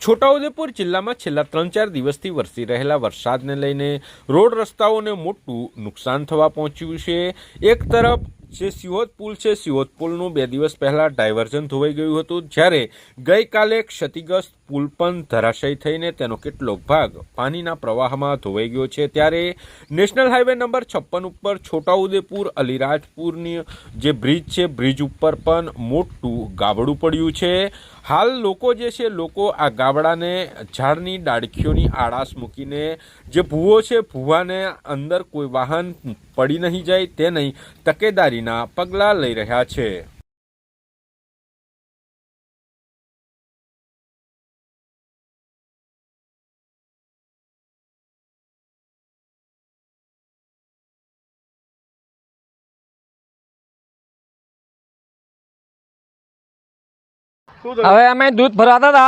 છોટાઉદેપુર જિલ્લામાં છેલ્લા 3-4 દિવસથી વરસી રહેલા વરસાદને લઈને રોડ રસ્તાઓને મોટું નુકસાન થવા પહોંચ્યું છે। એક તરફ જે સિહોદ પુલ છે, સિહોદ પુલનું 2 દિવસ પહેલાં ડાયવર્ઝન ધોવાઈ ગયું હતું, જ્યારે ગઈકાલે ક્ષતિગ્રસ્ત પુલ પણ ધરાશયી થઈને તેનો કેટલોક ભાગ પાણીના પ્રવાહમાં ધોવાઈ ગયો છે। ત્યારે નેશનલ હાઈવે નંબર 56 ઉપર છોટાઉદેપુર અલીરાજપુરની જે બ્રિજ છે, બ્રિજ ઉપર પણ મોટું ગાબડું પડ્યું છે। હાલ લોકો જે છે, આ ગાબડાને ઝાડની ડાળખીઓની આડાશ મૂકીને જે ભૂવો છે, ભૂવાને અંદર કોઈ વાહન પડી નહીં જાય તે નહીં તકેદારીના પગલાં લઈ રહ્યા છે। હવે અમે દૂધ ભરાતા હતા